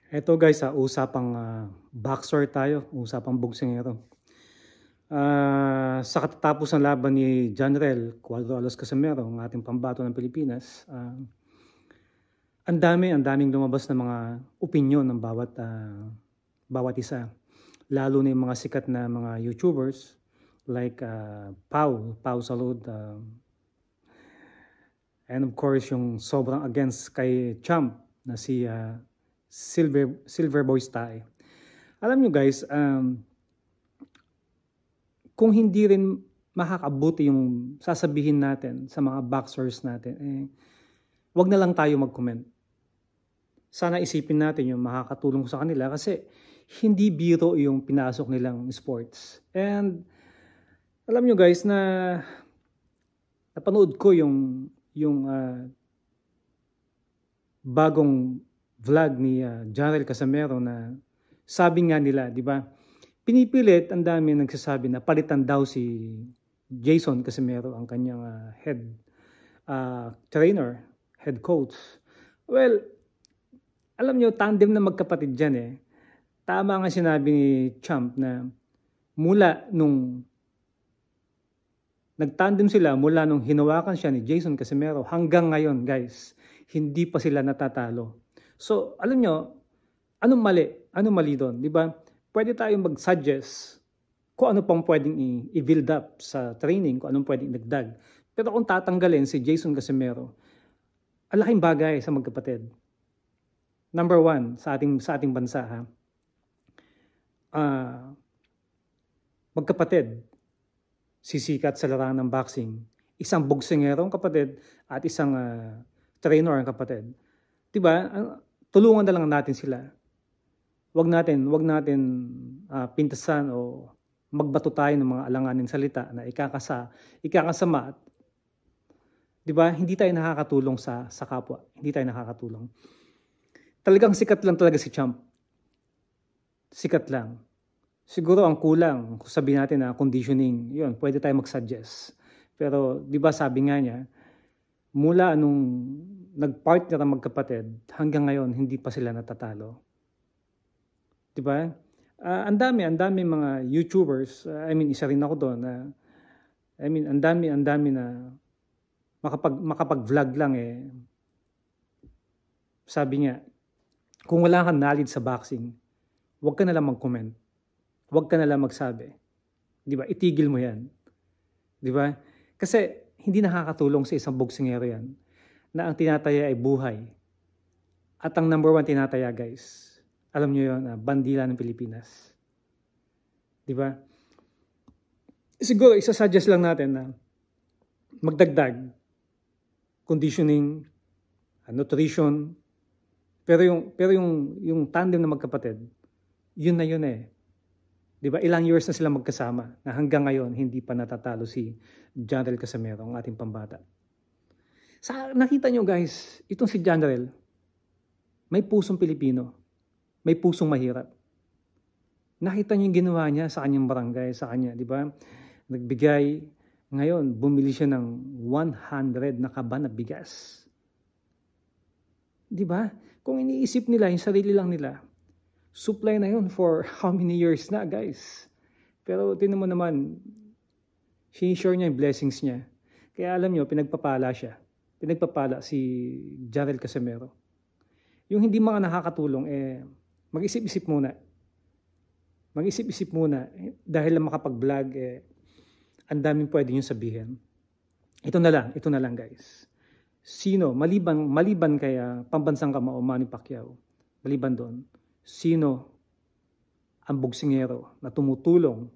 Eto guys, usapang boxer tayo, usapang boksingero. Sa katatapos ng laban ni Janrel Cuadros Casimero, ang ating pambato ng Pilipinas, ang daming lumabas na mga opinyon ng bawat isa. Lalo na yung mga sikat na mga YouTubers like Pau Salud, and of course yung sobrang against kay Champ na si Silver Boy Stay. Alam nyo guys, kung hindi rin makakabuti yung sasabihin natin sa mga boxers natin, wag na lang tayo mag-comment. Sana isipin natin yung makakatulong sa kanila kasi hindi biro yung pinasok nilang sports. And alam nyo guys na napanood ko yung bagong vlog ni Janrel Casimero na sabi nga nila, di ba? Pinipilit, ang dami nagsasabi na palitan daw si Jason Casimero, ang kanyang head trainer, head coach. Well, alam nyo, tandem na magkapatid dyan eh. Tama nga sinabi ni Champ na mula nung nagtandem sila, mula nung hinawakan siya ni Jason Casimero, hanggang ngayon guys, hindi pa sila natatalo. So, alam nyo, anong mali? Anong mali doon? Di ba? Pwede tayong mag-suggest kung ano pang pwedeng i-build up sa training, kung anong pwedeng idagdag. Pero kung tatanggalin si Jason Casimero, ang laking bagay sa magkapatid. Number one, sa ating bansa, magkapatid, sisikat sa larangan ng boxing. Isang boksingero ang kapatid at isang trainer ang kapatid. Diba? Tulungan na lang natin sila. Wag natin pintasan o magbato tayo ng mga alanganin salita na ikakasama. 'Di ba? Hindi tayo nakakatulong sa kapwa. Hindi tayo nakakatulong. Talagang sikat lang talaga si Champ. Sikat lang. Siguro ang kulang, kung sabihin natin na conditioning, 'yun, pwede tayo mag-suggest. Pero 'di ba sabi nga niya, mula nung nag-partner ang magkapatid, hanggang ngayon hindi pa sila natatalo. Diba? Ang dami mga YouTubers, isa rin ako doon ang dami na makapag-vlog lang sabi niya, kung wala kang knowledge sa boxing, huwag ka na lang mag-comment. Huwag ka na lang magsabi. 'Di ba? Itigil mo 'yan. 'Di ba? Kasi hindi nakakatulong sa isang boksingero 'yan na ang tinataya ay buhay. At ang number one tinataya, guys, alam nyo yun, bandila ng Pilipinas. Di ba? Siguro, isasuggest lang natin na magdagdag, conditioning, nutrition, pero yung tandem na magkapatid, yun na yun eh. Di ba? Ilang years na sila magkasama na hanggang ngayon hindi pa natatalo si Janrel Casimero, ang ating pambata. Nakita nyo guys, itong si Janrel, may pusong Pilipino. May pusong mahirap. Nakita niyo yung ginawa niya sa kanyang barangay, sa kanya, di ba? Nagbigay, ngayon, bumili siya ng 100 na kaba na bigas. Di ba? Kung iniisip nila, yung sarili lang nila, supply na yun for how many years na, guys? Pero tinan mo naman, sinishare niya yung blessings niya. Kaya alam niyo, pinagpapala siya. Pinagpapala si Janrel Casimero. Yung hindi mga nakakatulong, mag-isip-isip muna. Mag-isip-isip muna. Dahil lang makapag-vlog, ang daming pwede nyo sabihin. Ito na lang guys. Sino, maliban kaya pambansang kamao Manny Pacquiao, maliban doon, sino ang boksingero na tumutulong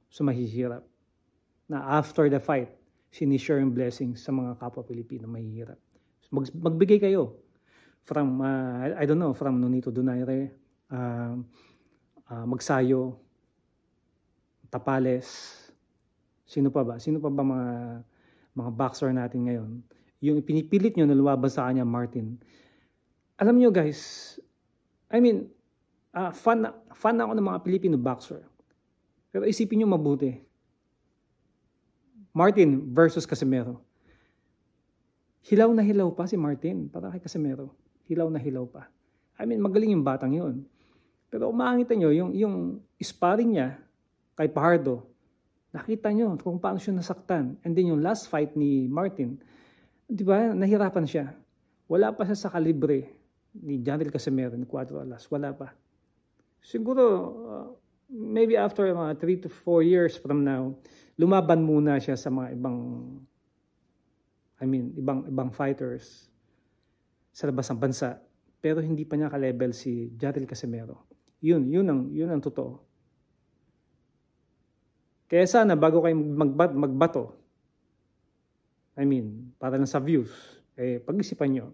sa mahihirap, na after the fight, sinishare yung blessings sa mga kapwa Pilipino mahihirap. Magbigay kayo from, I don't know, from Nonito Donaire, Magsayo, Tapales, sino pa ba mga boxer natin ngayon, yung pinipilit nyo na lumabas sa kanya, Martin. Alam nyo guys, fan ako ng mga Filipino boxer, pero isipin nyo mabuti, Martin versus Casimero, hilaw na hilaw pa si Martin para kay Casimero, hilaw na hilaw pa. I mean, magaling yung batang yun. Pero makikita nyo, yung sparring niya kay Fajardo, nakita nyo kung paano siya nasaktan. And then yung last fight ni Martin, di ba, nahirapan siya. Wala pa siya sa kalibre ni Janriel Casimero, ni Cuatro Alas. Wala pa. Siguro, maybe after mga 3 to 4 years from now, lumaban muna siya sa mga ibang fighters sa labas ng bansa. Pero hindi pa niya ka-level si Janriel Casimero. Yun ang totoo. Kaya sana bago kayo magbato, para lang sa views, pag-isipan nyo.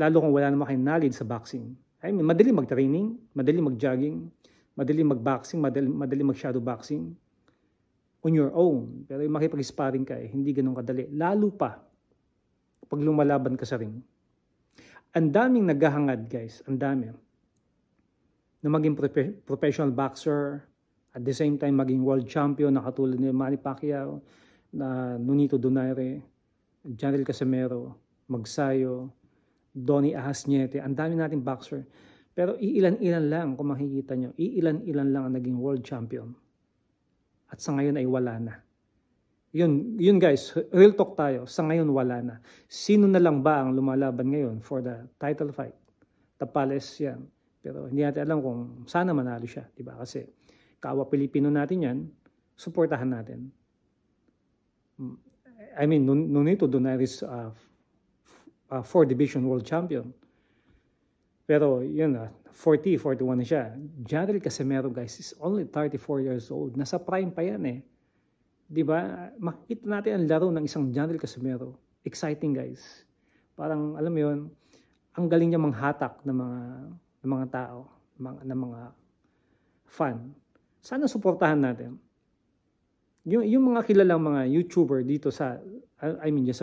Lalo kung wala naman kayong knowledge sa boxing. Madali mag-training, madali mag-jogging, madali mag-boxing, madali mag-shadow boxing on your own. Pero yung makipag-sparring ka, hindi ganun kadali. Lalo pa, pag lumalaban ka sa ring. Ang daming naghahangad, guys. Ang dami. Na maging professional boxer, at the same time maging world champion na katulad ni Manny Pacquiao, na Nonito Donaire, Janriel Casimero, Magsayo, Donnie Ahasniete. Ang dami nating boxer. Pero iilan-ilan lang kung makikita nyo. Iilan-ilan lang ang naging world champion. At sa ngayon ay wala na. Yun guys, real talk tayo. Sa ngayon wala na. Sino na lang ba ang lumalaban ngayon for the title fight? Tapales yan. Pero hindi natin alam kung sana manalo siya. Diba? Kasi kawa Pilipino natin yan, suportahan natin. Nonito Donaire is 4 division world champion. Pero yun 41 na siya. Janriel Casimero guys is only 34 years old. Nasa prime pa yan eh. Diba? Makikita natin ang laro ng isang Janriel Casimero. Exciting guys. Parang alam mo yun, ang galing niya manghatak ng mga tao, ng mga fan. Sana suportahan natin. Yung mga kilalang mga YouTuber dito sa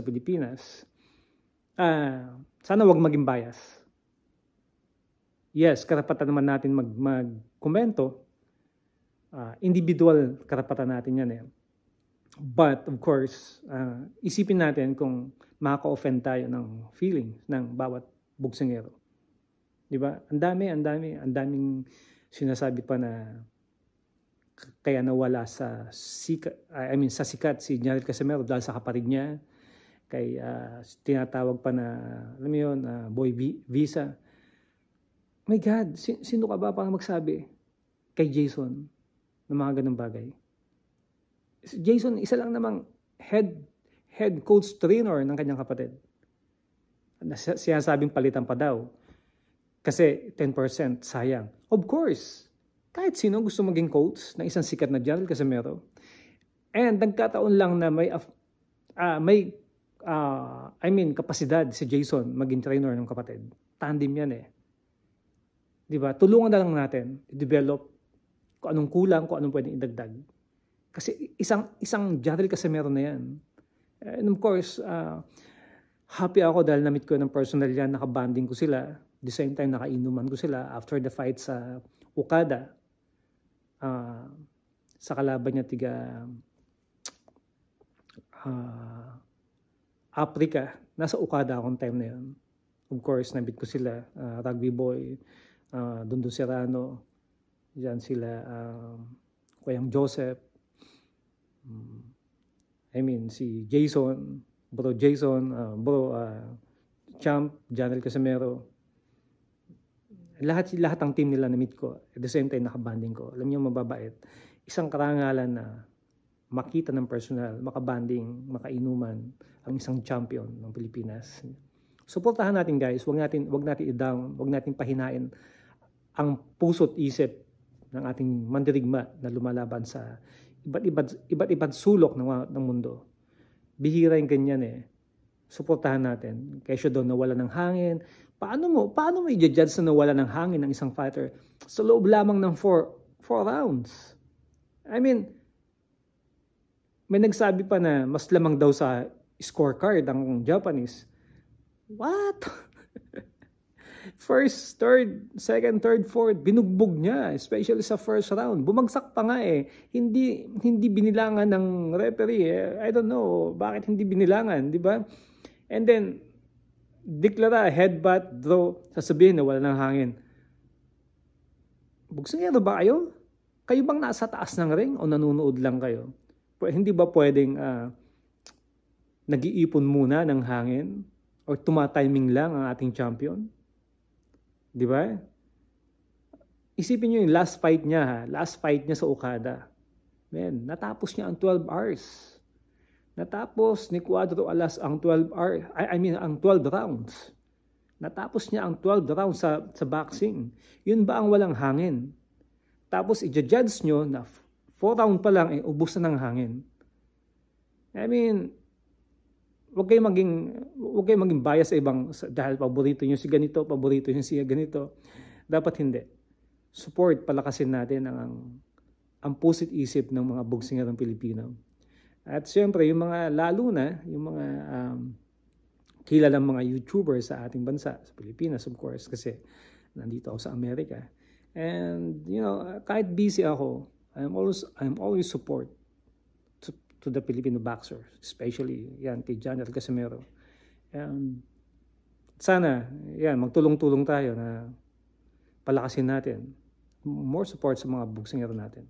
Pilipinas, sana wag maging bias. Yes, karapatan naman natin mag-komento. Individual karapatan natin yan eh. But of course, isipin natin kung makaka-offend tayo ng feelings ng bawat boksingero. Diba? Ang daming sinasabi pa na kaya nawala sa sikat si Janriel Casimero dahil sa kapatid niya. Kay tinatawag pa na, alam mo yun, boy visa. My God, sino ka ba para magsabi kay Jason ng mga ganang bagay? Jason, isa lang namang head coach trainer ng kanyang kapatid. Sinasabing palitan pa daw. Kasi 10% sayang. Of course, kahit sino gusto maging coach ng isang sikat na Janriel Casimero. And nagkataon lang na kapasidad si Jason maging trainer ng kapatid. Tandem yan eh. Diba? Tulungan na lang natin i-develop kung anong kulang, kung anong pwedeng idagdag. Kasi isang Janriel Casimero na yan. And of course, happy ako dahil na-meet ko ng personal yan, nakabanding ko sila. At the same time, nakainuman ko sila after the fight sa Okada. Sa kalaban niya Africa. Nasa Okada akong time na yun. Of course, na-meet ko sila. Rugby Boy, Dundo Serrano, diyan sila, Kuyang Joseph, si Jason, bro Jason, Champ, Janriel Casimero. Lahat ang team nila na-meet ko. At the same time, nakabanding ko. Alam niyo, mababait. Isang karangalan na makita ng personal, makabanding, makainuman ang isang champion ng Pilipinas. Suportahan natin guys. Wag natin i-down. Wag natin pahinain ang puso't isip ng ating mandirigma na lumalaban sa iba't ibang sulok ng mundo. Bihira yung ganyan eh. Suportahan natin. Kaya daw nawala ng hangin. Paano mo i-judge na nawala ng hangin ng isang fighter sa loob lamang ng 4 rounds? May nagsabi pa na mas lamang daw sa scorecard ang Japanese. What? First, third, second, third, fourth, binugbog niya, especially sa first round. Bumagsak pa nga eh. Hindi binilangan ng referee. I don't know bakit hindi binilangan, di ba? And then, Deklara, headbutt, draw, sasabihin na wala ng hangin. Boksingero ba kayo? Kayo bang nasa taas ng ring o nanonood lang kayo? Hindi ba pwedeng nag-iipon muna ng hangin o tumatiming lang ang ating champion? Di ba? Isipin nyo yung last fight niya ha. Last fight niya sa Okada. Man, natapos niya ang 12 hours. Natapos ni Cuadro Alas ang 12 hours. Ang 12 rounds. Natapos niya ang 12 rounds sa boxing. Yun ba ang walang hangin? Tapos i-judge nyo na 4 round pa lang ubos na ng hangin. I mean, wag kayo maging bias sa ibang dahil paborito niyo si ganito, paborito niyo si ganito. Dapat hindi. Support, palakasin natin ang pusit isip ng mga bogsingerong Pilipino. At siyempre, yung mga lalo na, yung mga kilalang mga YouTubers sa ating bansa, sa Pilipinas of course, kasi nandito ako sa Amerika. And kahit busy ako, I'm always support to the Filipino boxers, especially yan kay John Casimero. And sana yan magtulong-tulong tayo na palakasin natin more support sa mga boksingero natin.